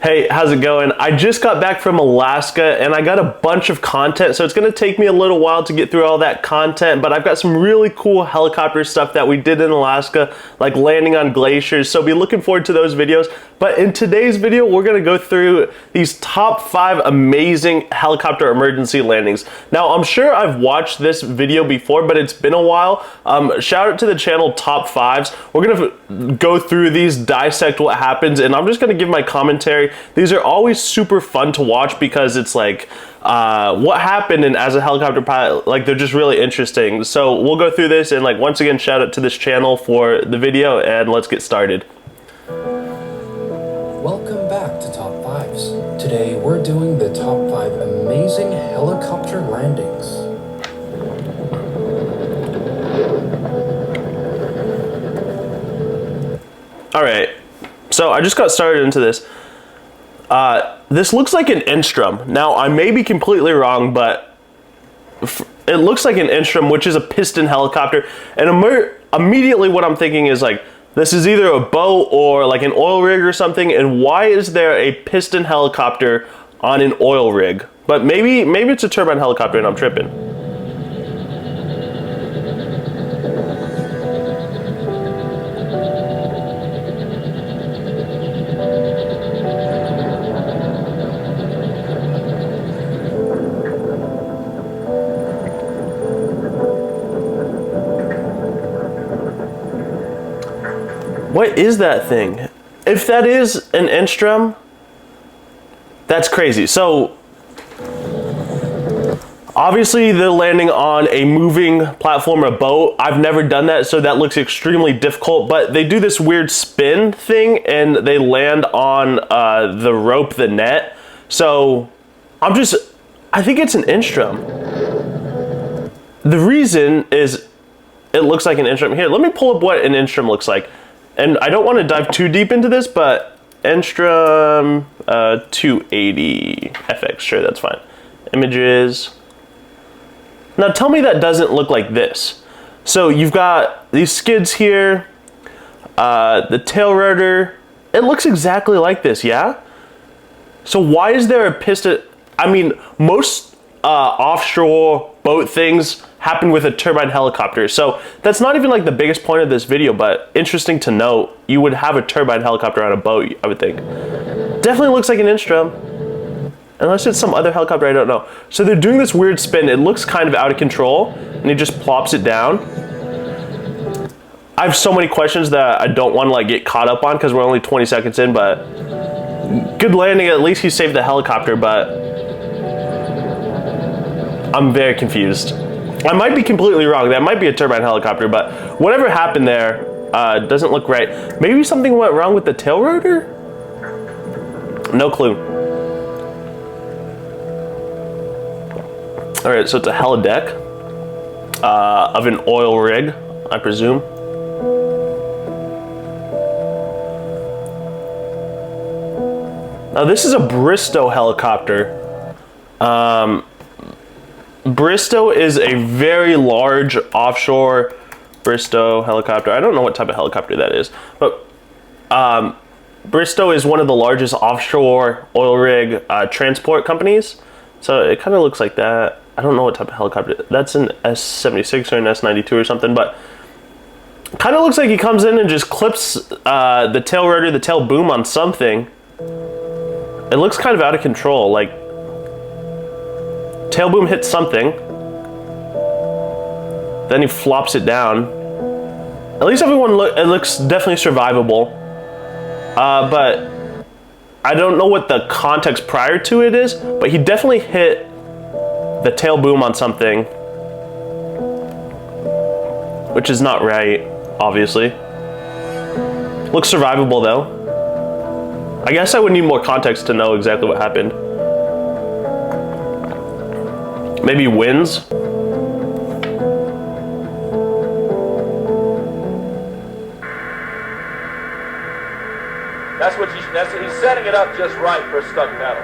Hey, how's it going? I just got back from Alaska and I got a bunch of content, so it's gonna take me a little while to get through all that content, but I've got some really cool helicopter stuff that we did in Alaska, like landing on glaciers, so be looking forward to those videos. But in today's video, we're gonna go through these top 5 amazing helicopter emergency landings. Now, I'm sure I've watched this video before, but it's been a while. Shout out to the channel Top 5s. We're gonna go through these, dissect what happens, and I'm just gonna give my commentary. These are always super fun to watch because it's like what happened, and as a helicopter pilot, like they're just really interesting. So we'll go through this, and like once again, shout out to this channel for the video, and let's get started. Welcome back to Top 5s. Today we're doing the top 5 amazing helicopter landings. All right, so I just got started into this. This looks like an Instrum. Now, I may be completely wrong, but it looks like an Instrum, which is a piston helicopter. And immediately what I'm thinking is like, this is either a boat or like an oil rig or something. And why is there a piston helicopter on an oil rig? But maybe it's a turbine helicopter and I'm tripping. What is that thing? If that is an Instrum, that's crazy. So obviously they're landing on a moving platform or a boat. I've never done that, so that looks extremely difficult, but they do this weird spin thing and they land on the rope, the net. So I think it's an Instrum. The reason is it looks like an Instrum. Here, let me pull up what an Instrum looks like. And I don't want to dive too deep into this, but Instrum 280 FX, sure, that's fine. Images. Now tell me that doesn't look like this. So you've got these skids here, the tail rotor. It looks exactly like this, yeah? So why is there a piston? I mean, most offshore boat things happen with a turbine helicopter. So that's not even like the biggest point of this video, but interesting to note, you would have a turbine helicopter on a boat, I would think. Definitely looks like an Instrum, unless it's some other helicopter, I don't know. So they're doing this weird spin. It looks kind of out of control, and he just plops it down. I have so many questions that I don't want to like get caught up on because we're only 20 seconds in, but good landing. At least he saved the helicopter, but I'm very confused. I might be completely wrong. That might be a turbine helicopter, but whatever happened there doesn't look right. Maybe something went wrong with the tail rotor? No clue. All right, so it's a helideck of an oil rig, I presume. Now this is a Bristow helicopter. Bristow is a very large offshore Bristow helicopter. I don't know what type of helicopter that is, but Bristow is one of the largest offshore oil rig transport companies. So it kind of looks like that. I don't know what type of helicopter. That's an S-76 or an S-92 or something, but kind of looks like he comes in and just clips the tail rotor, the tail boom on something. It looks kind of out of control, like tail boom hits something, then he flops it down. At least it looks definitely survivable, but I don't know what the context prior to it is, but he definitely hit the tail boom on something, which is not right, obviously. Looks survivable though. I guess I would need more context to know exactly what happened. Maybe winds. He's setting it up just right for a stuck pedal.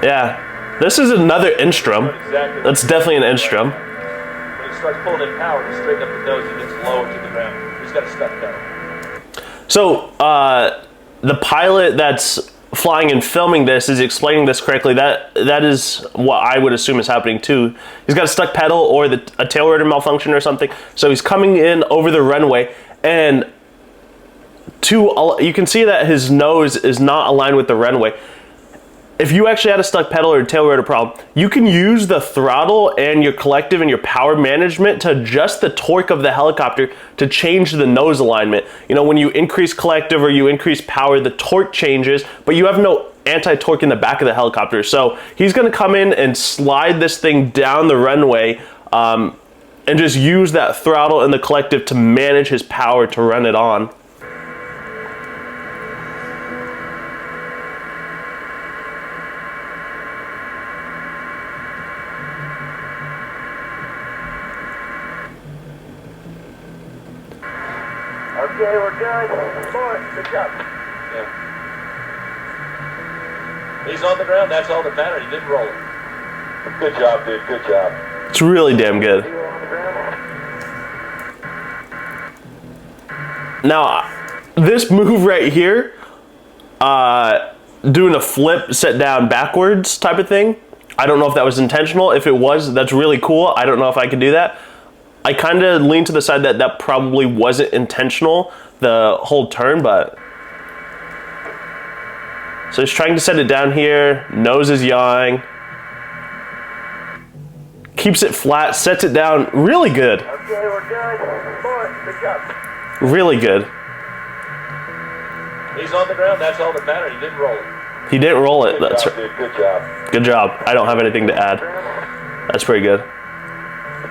Yeah, this is another Instrum. Exactly. That's definitely an Instrum. When he starts pulling in power to straighten up the nose, he gets lower to the ground. He's got a stuck pedal. So the pilot that's flying and filming this is explaining this correctly. That is what I would assume is happening too. He's got a stuck pedal or a tail rotor malfunction or something. So he's coming in over the runway, and you can see that his nose is not aligned with the runway. If you actually had a stuck pedal or a tail rotor problem, you can use the throttle and your collective and your power management to adjust the torque of the helicopter to change the nose alignment. You know, when you increase collective or you increase power, the torque changes, but you have no anti-torque in the back of the helicopter. So he's gonna come in and slide this thing down the runway and just use that throttle and the collective to manage his power to run it on. Okay, we're good. Boy, good job. Yeah. He's on the ground. That's all that matters. He didn't roll it. Good job, dude. Good job. It's really damn good. Now, this move right here, doing a flip, set down backwards type of thing, I don't know if that was intentional. If it was, that's really cool. I don't know if I could do that. I kind of lean to the side that that probably wasn't intentional, the whole turn, but... So he's trying to set it down here, nose is yawing. Keeps it flat, sets it down, really good. Okay, we're good. Boy, good job. Really good. He's on the ground. That's all that matters. He didn't roll it. He didn't roll it, Good that's job, right. dude. Good job. Good job. I don't have anything to add. That's pretty good.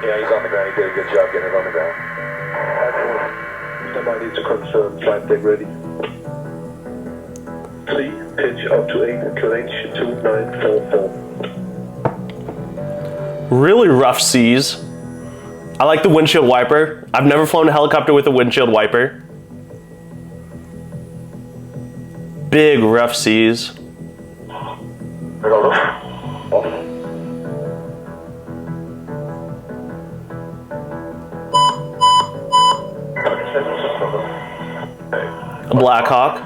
Yeah, he's on the ground. He did a good job getting it on the ground. Somebody needs to confirm flight deck ready. 3, pitch up to 8, inclination 2944. Really rough seas. I like the windshield wiper. I've never flown a helicopter with a windshield wiper. Big rough seas. A Blackhawk.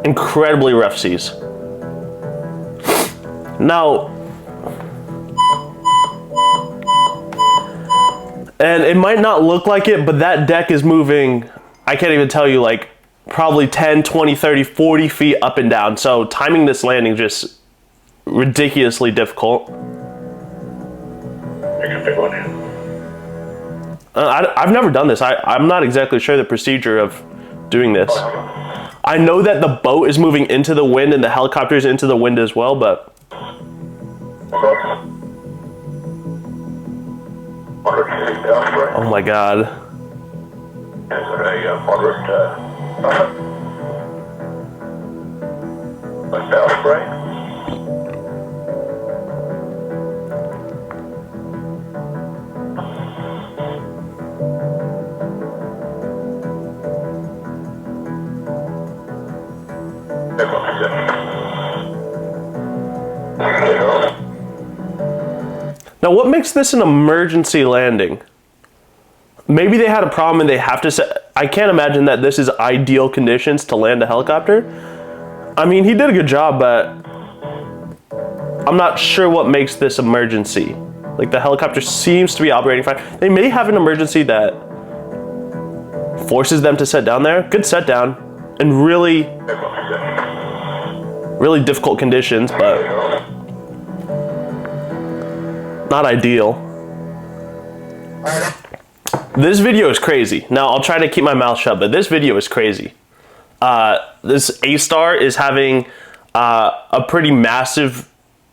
Incredibly rough seas. Now, and it might not look like it, but that deck is moving, I can't even tell you, like probably 10, 20, 30, 40 feet up and down. So timing this landing just ridiculously difficult. I've never done this. I'm not exactly sure the procedure of doing this. I know that the boat is moving into the wind and the helicopter is into the wind as well, but... Oh my god. Now, what makes this an emergency landing? Maybe they had a problem and they have to set... I can't imagine that this is ideal conditions to land a helicopter. I mean, he did a good job, but I'm not sure what makes this emergency. Like, the helicopter seems to be operating fine. They may have an emergency that forces them to set down there. Good set down in really difficult conditions, but not ideal. This video is crazy. Now, I'll try to keep my mouth shut, but this video is crazy. This A-Star is having a pretty massive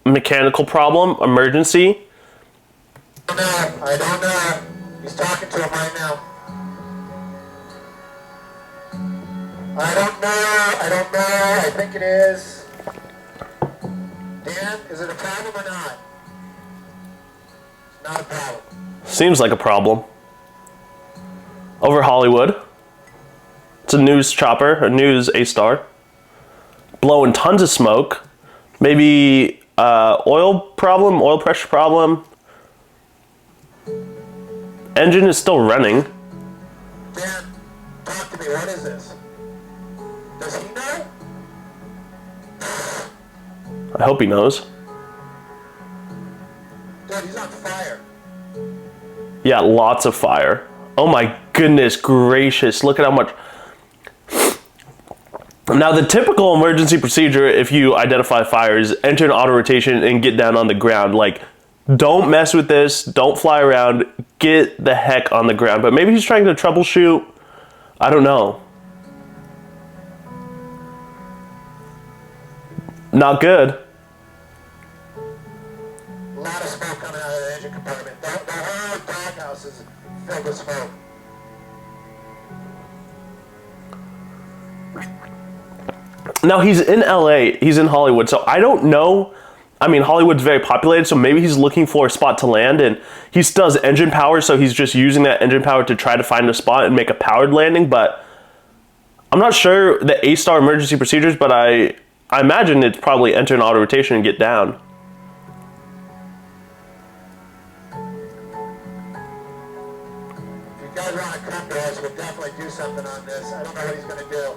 mechanical problem, emergency. I don't know. He's talking to him right now. I don't know. I think it is. Dan, is it a problem or not? Not a problem. Seems like a problem. Over Hollywood. It's a news chopper, a news A-Star. Blowing tons of smoke. Maybe oil problem, oil pressure problem. Engine is still running. Dan, talk to to me. What is this? Does he know? I hope he knows. Dude, he's on fire. Yeah, lots of fire. Oh my goodness gracious, look at how much. Now, the typical emergency procedure, if you identify fire, is enter an auto rotation and get down on the ground. Like, don't mess with this, don't fly around, get the heck on the ground. But maybe he's trying to troubleshoot. I don't know. Not good. A lot of smoke coming out of the engine compartment. The whole doghouse is filled with smoke. Now, he's in LA, he's in Hollywood, so I don't know. I mean, Hollywood's very populated, so maybe he's looking for a spot to land, and he still has engine power, so he's just using that engine power to try to find a spot and make a powered landing. But I'm not sure the A-star emergency procedures, but I imagine it's probably enter an auto rotation and get down. If you guys want to come to us, we'll definitely do something on this. I don't know what he's going to do.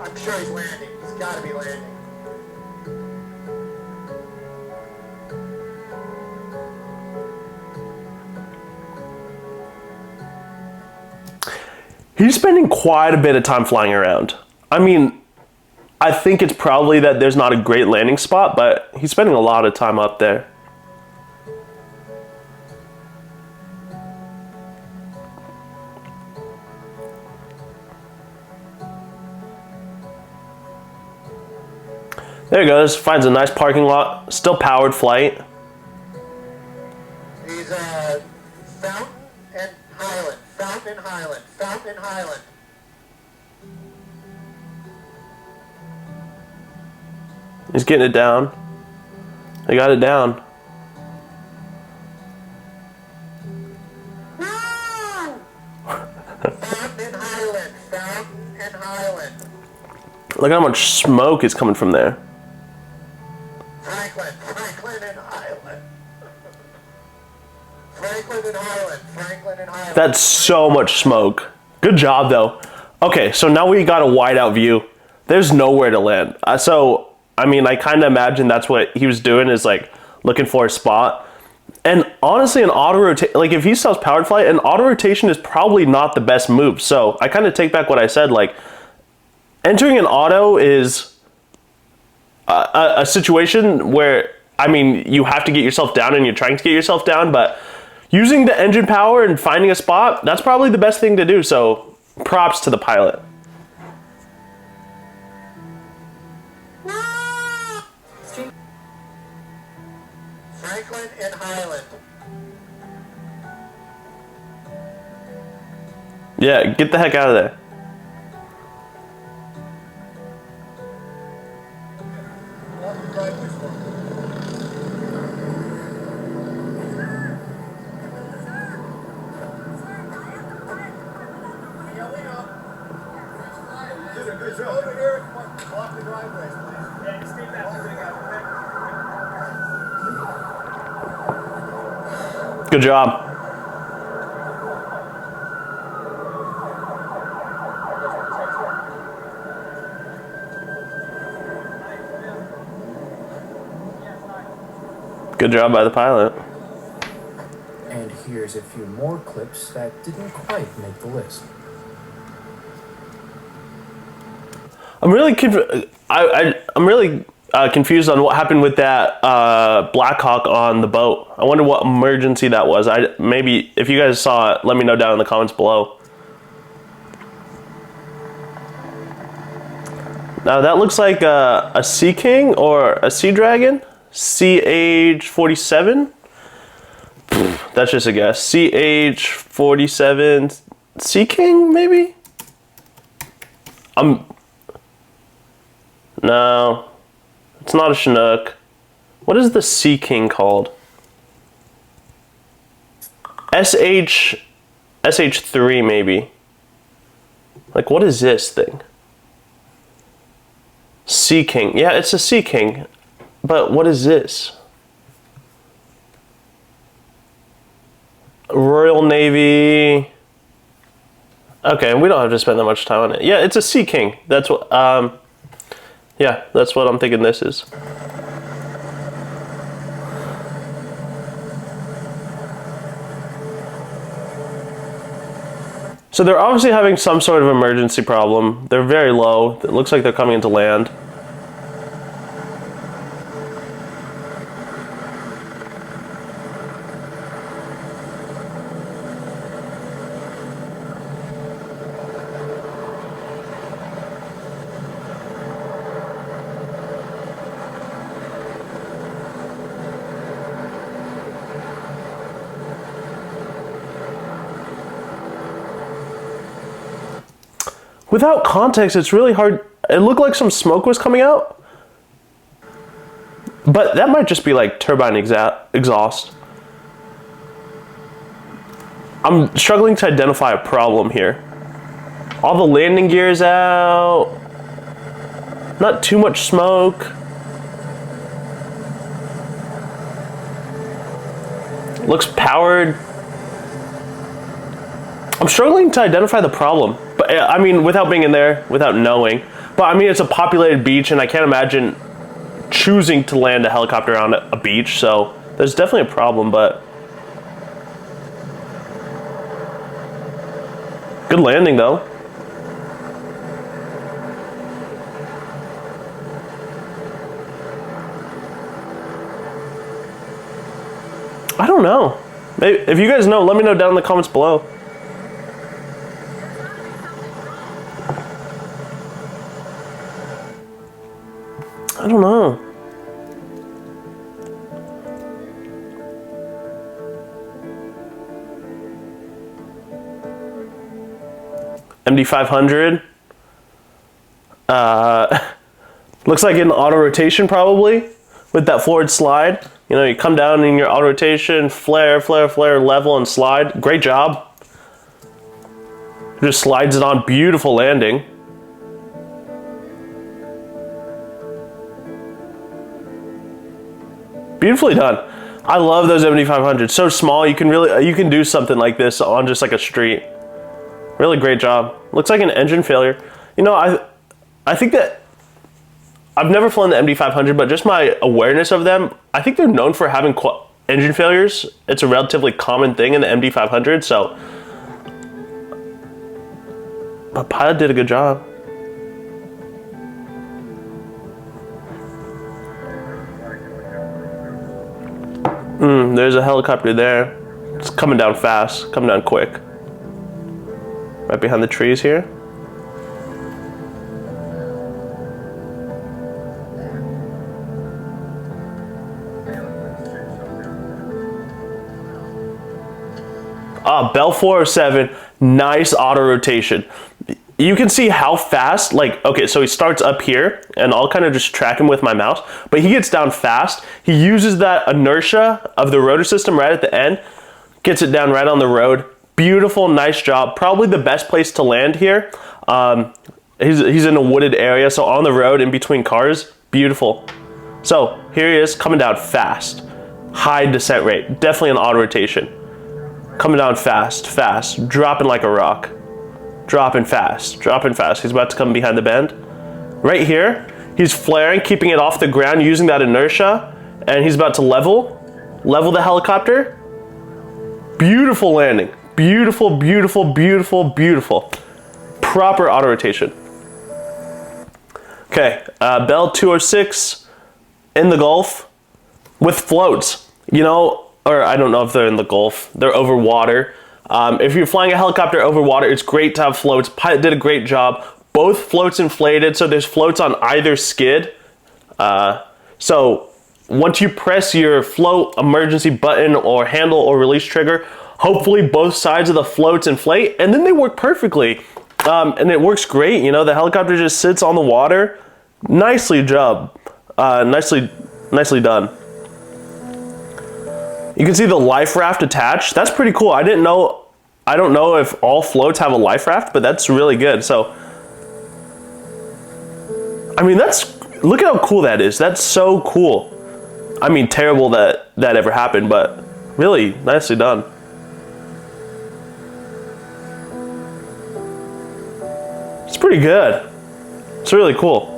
I'm sure he's landing. He's got to be landing. He's spending quite a bit of time flying around. I mean, I think it's probably that there's not a great landing spot, but he's spending a lot of time up there. There he goes, finds a nice parking lot, still powered flight. He's Fountain and Highland. Fountain and Highland. Fountain and Highland. He's getting it down. They got it down. Fountain and Highland. Fountain and Highland. Look how much smoke is coming from there. Franklin and Highland. Franklin and Highland. Franklin and Highland. That's so much smoke. Good job, though. Okay, so now we got a wide-out view. There's nowhere to land. So, I mean, I kind of imagine that's what he was doing, is like looking for a spot. And honestly, an auto rotation, like if he still has powered flight, an auto rotation is probably not the best move. So I kind of take back what I said. Like, entering an auto is a situation where, I mean, you have to get yourself down and you're trying to get yourself down, but using the engine power and finding a spot, that's probably the best thing to do. So props to the pilot. Franklin and Highland. Yeah, get the heck out of there. Good job. Good job by the pilot. And here's a few more clips that didn't quite make the list. I'm really confused on what happened with that Blackhawk on the boat. I wonder what emergency that was. Maybe if you guys saw it, let me know down in the comments below. Now that looks like a Sea King or a Seadragon. CH-47. That's just a guess. CH-47 Sea King, maybe? No. It's not a Chinook. What is the Sea King called? SH3 maybe. Like, what is this thing? Sea King. Yeah, it's a Sea King. But what is this? Royal Navy. Okay, we don't have to spend that much time on it. Yeah, it's a Sea King. That's what, yeah, that's what I'm thinking this is. So they're obviously having some sort of emergency problem. They're very low. It looks like they're coming into land. Without context, it's really hard. It looked like some smoke was coming out. But that might just be like turbine exhaust. I'm struggling to identify a problem here. All the landing gear is out. Not too much smoke. Looks powered. I'm struggling to identify the problem. But I mean, without being in there, without knowing. But I mean, it's a populated beach, and I can't imagine choosing to land a helicopter on a beach. So there's definitely a problem, but good landing though. I don't know. Maybe, if you guys know, let me know down in the comments below. I don't know. MD500. Looks like an auto rotation probably with that forward slide. You know, you come down in your auto rotation, flare, flare, flare, level, and slide. Great job. Just slides it on. Beautiful landing. Beautifully done. I love those MD500s. So small, you can do something like this on just like a street. Really great job. Looks like an engine failure. You know, I think that I've never flown the MD500, but just my awareness of them, I think they're known for having engine failures. It's a relatively common thing in the MD500, so. But Pilot did a good job. There's a helicopter there. It's coming down fast, coming down quick. Right behind the trees here. Bell 407, nice auto rotation. You can see how fast, like, okay, so he starts up here, and I'll kind of just track him with my mouse, but he gets down fast. He uses that inertia of the rotor system right at the end, gets it down right on the road. Beautiful, nice job. Probably the best place to land here. He's in a wooded area, so on the road in between cars, beautiful. So here he is, coming down fast. High descent rate, definitely an auto rotation. Coming down fast, fast, dropping like a rock. Dropping fast, dropping fast. He's about to come behind the bend. Right here, he's flaring, keeping it off the ground using that inertia, and he's about to level the helicopter. Beautiful landing. Beautiful, beautiful, beautiful, beautiful. Proper auto rotation. Okay, Bell 206 in the Gulf with floats. You know, or I don't know if they're in the Gulf. They're over water. If you're flying a helicopter over water, it's great to have floats. Pilot did a great job. Both floats inflated, so there's floats on either skid. So once you press your float emergency button or handle or release trigger, hopefully both sides of the floats inflate, and then they work perfectly. And it works great. You know, the helicopter just sits on the water. Nicely done. You can see the life raft attached. That's pretty cool. I don't know if all floats have a life raft, but that's really good. So, I mean, look at how cool that is. That's so cool. I mean, terrible that ever happened, but really nicely done. pretty good. It's really cool.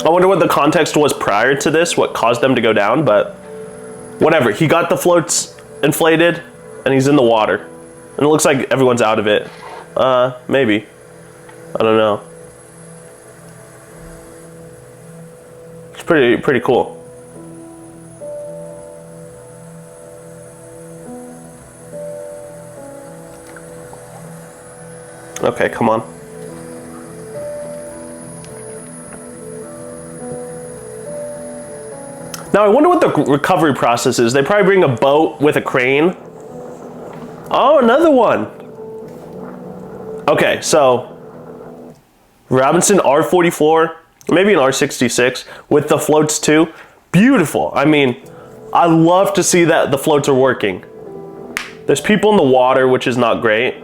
I wonder what the context was prior to this, what caused them to go down, but whatever. He got the floats inflated and he's in the water. And it looks like everyone's out of it. Maybe. I don't know. It's pretty cool. Okay, come on. Now I wonder what the recovery process is. They probably bring a boat with a crane. Oh, another one. Okay, so Robinson R44, maybe an R66 with the floats too. Beautiful. I mean, I love to see that the floats are working. There's people in the water, which is not great.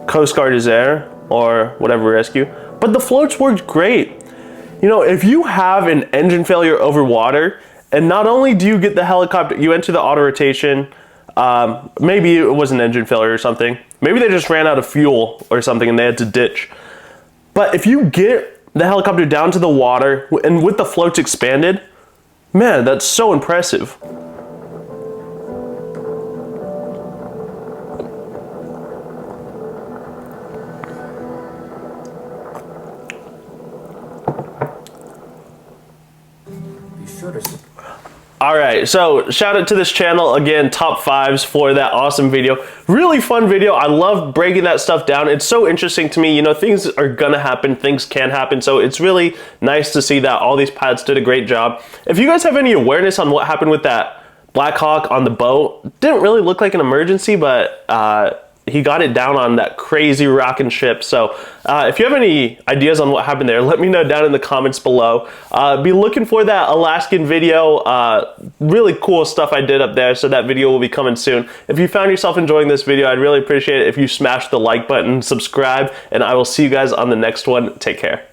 Coast Guard is there, or whatever rescue. But the floats worked great. You know, if you have an engine failure over water, and not only do you get the helicopter, you enter the auto rotation, maybe it was an engine failure or something. Maybe they just ran out of fuel or something and they had to ditch. But if you get the helicopter down to the water and with the floats expanded, man, that's so impressive. Alright, so shout out to this channel again, top 5s for that awesome video. Really fun video. I love breaking that stuff down. It's so interesting to me. You know, things are gonna happen, things can happen, so it's really nice to see that all these pilots did a great job. If you guys have any awareness on what happened with that Blackhawk on the boat, didn't really look like an emergency, but he got it down on that crazy rocking ship. So if you have any ideas on what happened there, let me know down in the comments below. Be looking for that Alaskan video. Really cool stuff I did up there, so that video will be coming soon. If you found yourself enjoying this video, I'd really appreciate it if you smash the like button, subscribe, and I will see you guys on the next one. Take care.